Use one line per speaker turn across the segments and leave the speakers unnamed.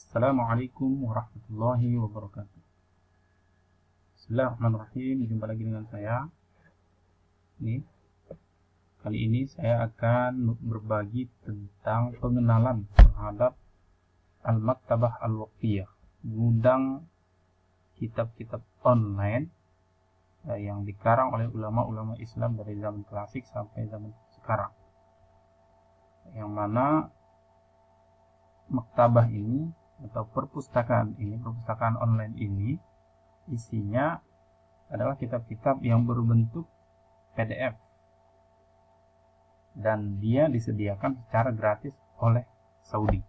Assalamualaikum warahmatullahi wabarakatuh. Bismillahirrahmanirrahim. Jumpa lagi dengan saya. Kali ini saya akan berbagi tentang pengenalan terhadap Al-Maktabah Al-Waqfiyah, gudang kitab-kitab online yang dikarang oleh ulama-ulama Islam dari zaman klasik sampai zaman sekarang. Yang mana maktabah ini atau perpustakaan online ini isinya adalah kitab-kitab yang berbentuk PDF dan dia disediakan secara gratis oleh Saudi.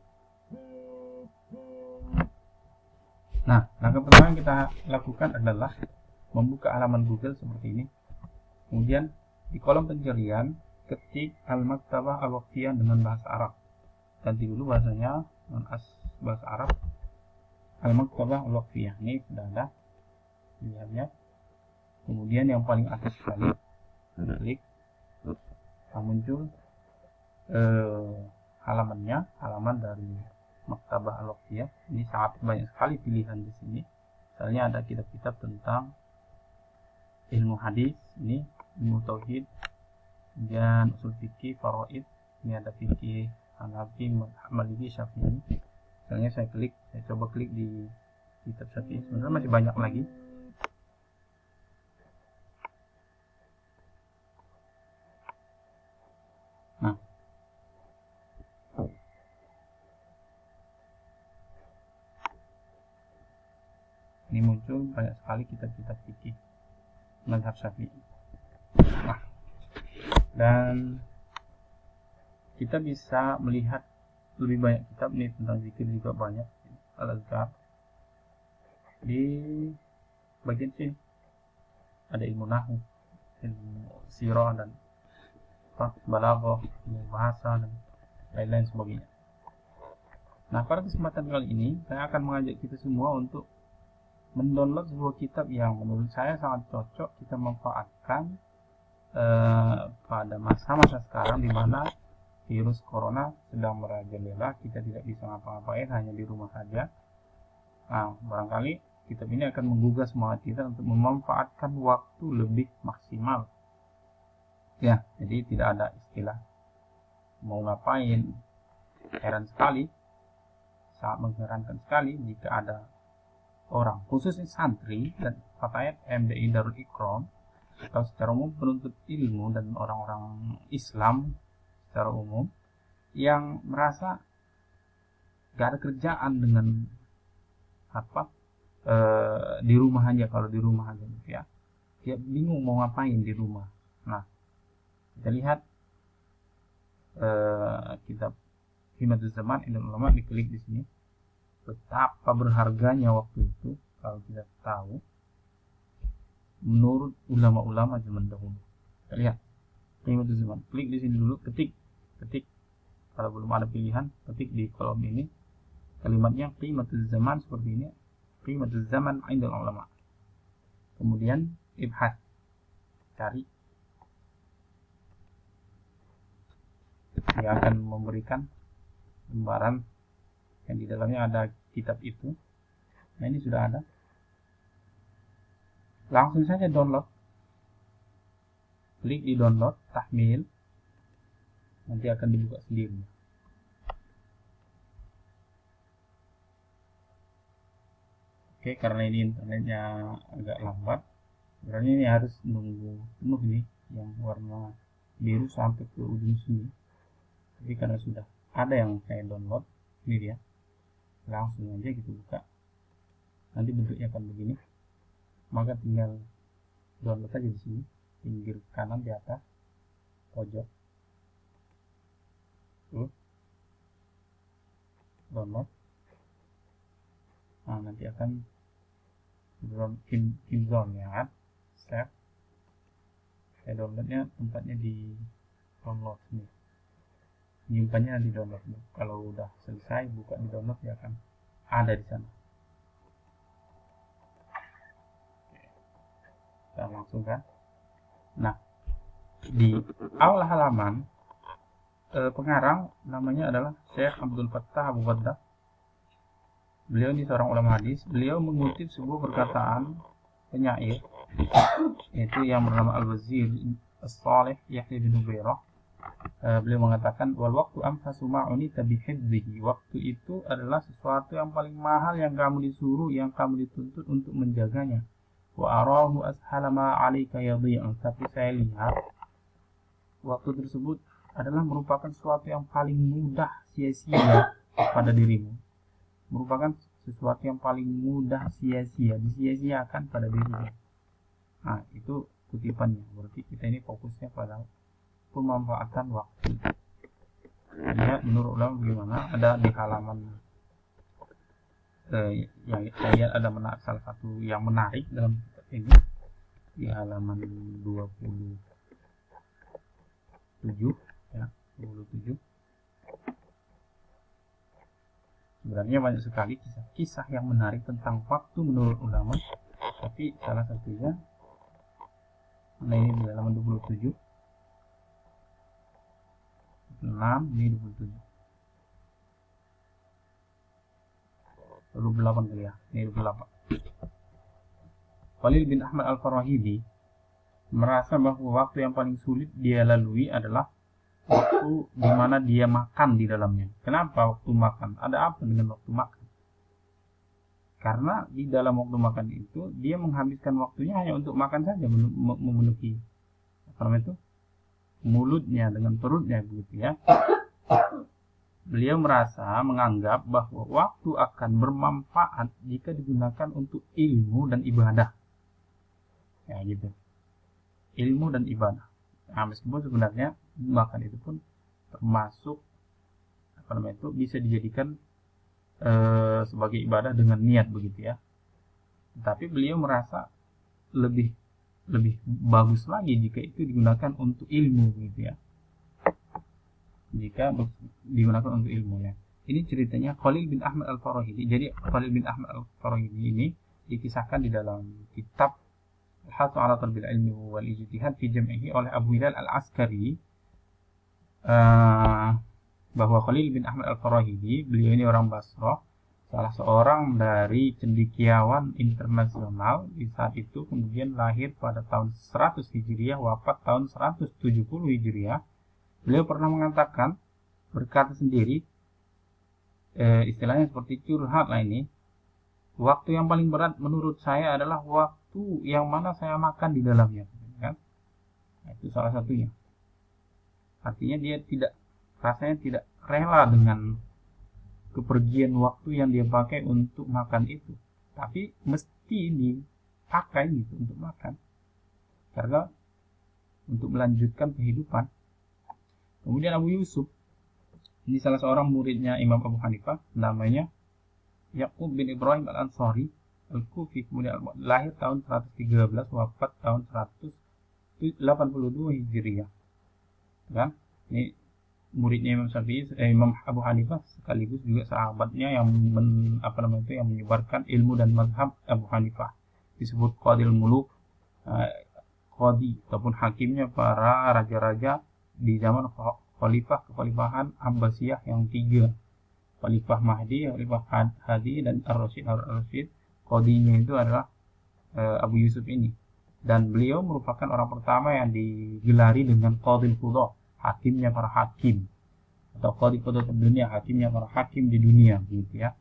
Nah, langkah pertama yang kita lakukan adalah membuka halaman Google seperti ini. Kemudian di kolom pencarian ketik Al-Maktabah Al-Waqfiyah dengan bahasa Arab. Ganti dulu bahasanya bahasa Arab. Al-Maktabah Al-Waqfiyah ini sudah ada pilihannya. Kemudian yang paling atas sekali klik, muncul halaman dari Maktabah Al-Waqfiyah. Ini sangat banyak sekali pilihan di sini. Misalnya ada kitab-kitab tentang ilmu hadis, ini ilmu tauhid, dan usul fikih, faraid. Ini ada fikih Hanafi, Maliki, Syafi'i. Misalnya saya coba klik di kitab Syafi'i. Sebenarnya masih banyak lagi. Nah, ini muncul banyak sekali kitab-kitab fikih mazhab Syafi'i. Nah, dan kita bisa melihat lebih banyak kitab nih tentang zikir juga banyak. Al-Azkar di bagian sini ada ilmu nahwu, ilmu sirah dan balaghah, ilmu bahasa dan lain-lain sebagainya. Nah, pada kesempatan kali ini saya akan mengajak kita semua untuk mendownload sebuah kitab yang menurut saya sangat cocok kita manfaatkan pada masa-masa sekarang di mana virus corona sedang merajalela, kita tidak bisa ngapa-ngapain, hanya di rumah saja. Nah, barangkali kitab ini akan menggugah semangat kita untuk memanfaatkan waktu lebih maksimal. Ya, jadi tidak ada istilah mau ngapain. Heran sekali, sangat mengherankan sekali jika ada orang, khususnya santri dan fatayat MDI Darul Ikram atau secara umum penuntut ilmu dan orang-orang Islam secara umum yang merasa gak ada kerjaan dengan di rumah aja. Kalau di rumah aja ya, dia bingung mau ngapain di rumah. Nah, kita lihat kitab Himatul Zaman Indul Ulama, diklik di sini. Betapa berharganya waktu itu kalau kita tahu menurut ulama-ulama zaman dahulu. Kita lihat Himatul Zaman, klik di sini dulu, ketik. Kalau belum ada pilihan, ketik di kolom ini kalimatnya Qimatul Zaman seperti ini, Qimatul Zaman Indul Ulama. Kemudian ibhas, cari. Dia akan memberikan lembaran yang di dalamnya ada kitab itu. Nah, ini sudah ada. Langsung saja download. Klik di download, tahmil. Nanti akan dibuka sendiri. Oke, karena ini internetnya agak lambat, sebenarnya ini harus nunggu penuh nih yang warna biru sampai ke ujung sini. Tapi karena sudah ada yang saya download, ini dia. Langsung aja gitu buka. Nanti bentuknya akan begini. Maka tinggal download aja di sini, pinggir kanan di atas pojok. Download. Nah, nanti akan Kimzone ya kan. Save. Saya downloadnya tempatnya di download sini. Nyimpannya di download. Kalau udah selesai buka di download, ya akan ada di sana. Kita langsung kan. Nah, di awal halaman pengarang namanya adalah Syekh Abdul Fattah Abu Waddah. Beliau ini seorang ulama hadis. Beliau mengutip sebuah perkataan penyair, yaitu yang bernama Al-Wazir As-Salih Yahya bin Ubairah. Beliau mengatakan, wal waktu anfasu ma'uni tabihidzihi. Waktu itu adalah sesuatu yang paling mahal yang kamu disuruh, yang kamu dituntut untuk menjaganya. Wa arahu ashala ma 'alaika yadhi'u. Tapi saya lihat waktu tersebut adalah merupakan sesuatu yang paling mudah sia-sia pada dirimu. Merupakan sesuatu yang paling mudah sia-sia, disia-siakan pada dirimu. Nah, itu kutipannya. Berarti kita ini fokusnya pada pemanfaatan waktu. Ya, menurut ulama bagaimana? Ada di halaman yang saya ada salah satu yang menarik dalam kitab ini di halaman 27 ya, 27. Sebenarnya banyak sekali kisah-kisah yang menarik tentang waktu menurut ulama, tapi salah satunya ini di halaman 27. 6 ini 27. 28 kali ya. Ini 28. Khalil bin Ahmad Al-Farahidi merasa bahwa waktu yang paling sulit dia lalui adalah waktu di mana dia makan di dalamnya. Kenapa waktu makan? Ada apa dengan waktu makan? Karena di dalam waktu makan itu dia menghabiskan waktunya hanya untuk makan saja, memenuhi apa namanya itu? Mulutnya dengan perutnya begitu ya. Beliau menganggap bahwa waktu akan bermanfaat jika digunakan untuk ilmu dan ibadah. Ya gitu. Ilmu dan ibadah. Nah, meskipun sebenarnya makan itu pun termasuk apa namanya itu bisa dijadikan sebagai ibadah dengan niat begitu ya. Tapi beliau merasa lebih bagus lagi jika itu digunakan untuk ilmu gitu ya. Jika digunakan untuk ilmu ya. Ini ceritanya Khalil bin Ahmad Al-Farahidi. Jadi Khalil bin Ahmad Al-Farahidi ini dikisahkan di dalam kitab Al-Hathu ala Talbil Ilmi wal Ijtihad fi Jam'ihi oleh Abu Hilal Al-Askari, bahwa Khalil bin Ahmad Al-Farahidi, beliau ini orang Basrah, salah seorang dari cendekiawan internasional di saat itu, kemudian lahir pada tahun 100 Hijriah, wafat tahun 170 Hijriah. Beliau pernah mengatakan, berkata sendiri, istilahnya seperti curhat lah ini, waktu yang paling berat menurut saya adalah waktu yang mana saya makan di dalamnya, kan? Nah, itu salah satunya. Artinya dia rasanya tidak rela dengan kepergian waktu yang dia pakai untuk makan itu, tapi mesti dipakai gitu untuk makan, karena untuk melanjutkan kehidupan. Kemudian Abu Yusuf, ini salah seorang muridnya Imam Abu Hanifah, namanya Yaqub bin Ibrahim Al-Ansari Al-Kufi, kemudian lahir tahun 113, wafat tahun 182 Hijriah. Kan? Ini muridnya Imam Syafi'i, Imam Abu Hanifah, sekaligus juga sahabatnya yang yang menyebarkan ilmu dan mazhab Abu Hanifah. Disebut Qadil Muluk, qadi ataupun hakimnya para raja-raja di zaman kekhalifahan Abbasiyah yang 3. Khalifah Mahdi, Khalifah Hadi, dan Ar-Rasyid. Qadinya itu adalah Abu Yusuf ini. Dan beliau merupakan orang pertama yang digelari dengan Qadil Qudha, hakimnya para hakim, atau Qadil Qudha dunia, hakimnya para hakim di dunia gitu ya.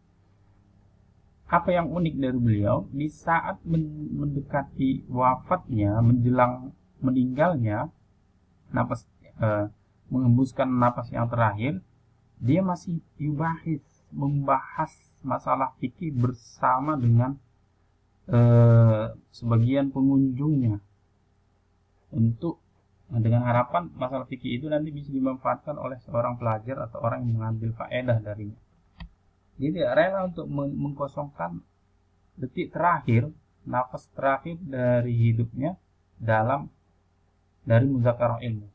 Apa yang unik dari beliau, di saat mendekati wafatnya, menjelang meninggalnya, mengembuskan napas yang terakhir, dia masih membahas masalah fikih bersama dengan sebagian pengunjungnya, untuk dengan harapan masalah fikih itu nanti bisa dimanfaatkan oleh seorang pelajar atau orang yang mengambil faedah darinya. Dia tidak rela untuk mengkosongkan detik terakhir, nafas terakhir dari hidupnya dari muzakarah ilmu.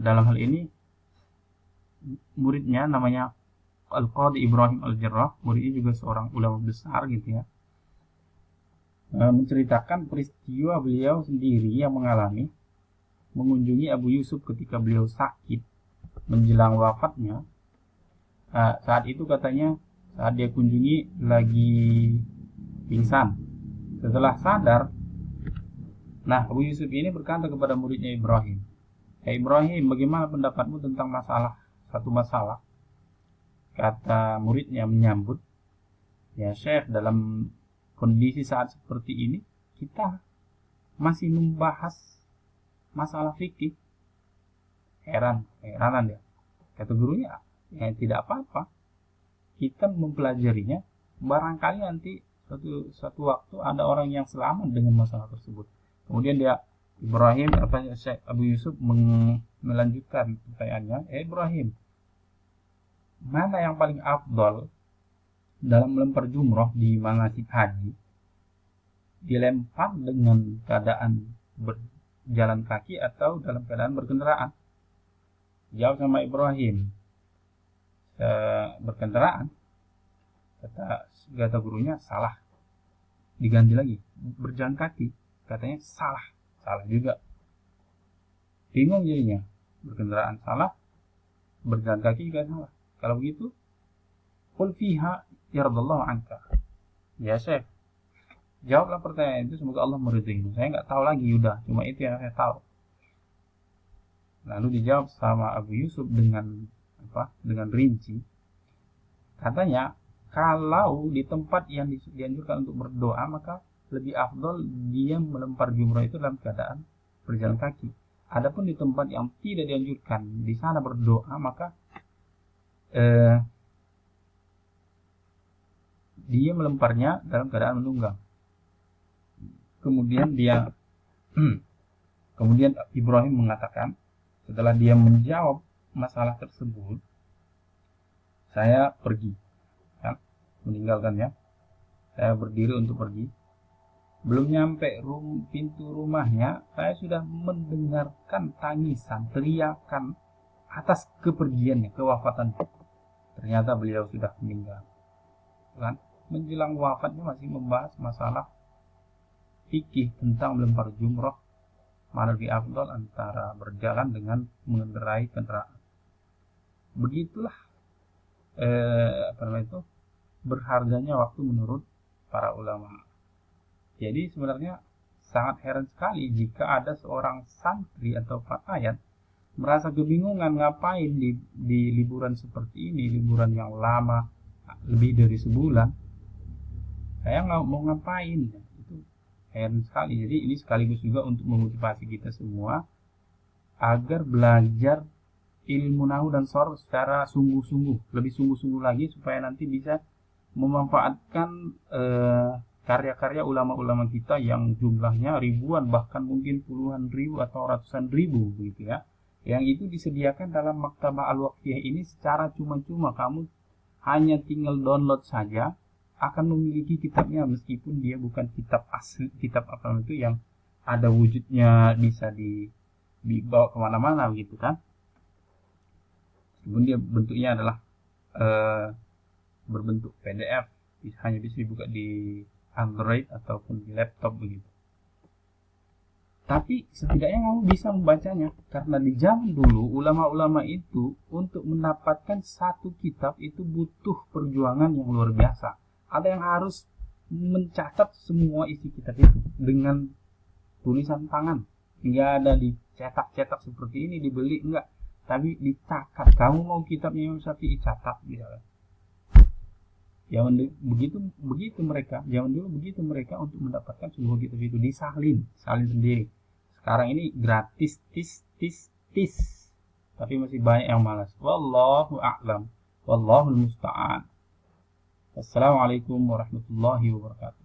Dalam hal ini muridnya namanya Al-Qadi Ibrahim Al-Jarrah, muridnya juga seorang ulama besar gitu ya, menceritakan peristiwa beliau sendiri yang mengunjungi Abu Yusuf ketika beliau sakit menjelang wafatnya. Saat itu katanya saat dia kunjungi lagi pingsan. Setelah sadar, nah Abu Yusuf ini berkata kepada muridnya Ibrahim, Ibrahim, bagaimana pendapatmu tentang satu masalah? Kata muridnya menyambut, ya Syekh, dalam kondisi saat seperti ini kita masih membahas masalah fikih. Heranan dia. Kata gurunya, ya tidak apa-apa, kita mempelajarinya, barangkali nanti suatu waktu ada orang yang selamat dengan masalah tersebut. Kemudian Syekh Abu Yusuf melanjutkan pertanyaannya, Ibrahim, mana yang paling afdal dalam melempar jumroh di manasik haji? Dilempar dengan keadaan berjalan kaki atau dalam keadaan berkendaraan? Jawab sama Ibrahim, berkendaraan. Kata gurunya, salah. Diganti lagi, berjalan kaki. Katanya salah juga. Bingung jadinya, berkendaraan salah, berjalan kaki juga salah. Kalau begitu, qul fiha yardallahu anka. Ya Syekh, jawablah pertanyaan itu, semoga Allah meridaimu. Saya nggak tahu lagi, udah cuma itu yang saya tahu. Lalu dijawab sama Abu Yusuf dengan rinci. Katanya, kalau di tempat yang dianjurkan untuk berdoa, maka lebih afdol dia melempar jumrah itu dalam keadaan berjalan kaki. Adapun di tempat yang tidak dianjurkan di sana berdoa, maka dia melemparnya dalam keadaan menunggang. Kemudian Ibrahim mengatakan, setelah dia menjawab masalah tersebut, saya pergi, meninggalkannya. Saya berdiri untuk pergi. Belum nyampe pintu rumahnya, saya sudah mendengarkan tangisan, teriakan atas kepergiannya, kewafatannya. Ternyata beliau sudah meninggal. Menjelang wafatnya masih membahas masalah fikih tentang melempar jumroh, mana lebih afdal antara berjalan dengan mengendarai kendaraan. Begitulah berharganya waktu menurut para ulama. Jadi sebenarnya sangat heran sekali jika ada seorang santri atau fatayat merasa kebingungan ngapain di liburan seperti ini, liburan yang lama, lebih dari sebulan. Saya nggak mau ngapain. Itu heran sekali. Jadi ini sekaligus juga untuk memotivasi kita semua agar belajar ilmu nahwu dan sharh secara sungguh-sungguh, lebih sungguh-sungguh lagi, supaya nanti bisa memanfaatkan karya-karya ulama-ulama kita yang jumlahnya ribuan, bahkan mungkin puluhan ribu atau ratusan ribu begitu ya, yang itu disediakan dalam Maktabah Al-Waqfiyah ini secara cuma-cuma. Kamu hanya tinggal download saja, akan memiliki kitabnya, meskipun dia bukan kitab asli, kitab itu yang ada wujudnya bisa dibawa kemana-mana begitu kan. Meskipun dia bentuknya adalah berbentuk PDF, hanya bisa dibuka di Android ataupun di laptop begitu. Tapi setidaknya kamu bisa membacanya, karena di zaman dulu ulama-ulama itu untuk mendapatkan satu kitab itu butuh perjuangan yang luar biasa. Ada yang harus mencatat semua isi kitab itu dengan tulisan tangan, nggak ada dicetak-cetak seperti ini, dibeli enggak, tapi dicatat. Kamu mau kitabnya Imam Syafi'i, catat misalnya. Zaman dulu begitu mereka untuk mendapatkan sebuah kitab itu salin sendiri. Sekarang ini gratis, tis. Tapi masih banyak yang malas. Wallahu a'lam. Wallahul musta'an. Wassalamualaikum warahmatullahi wabarakatuh.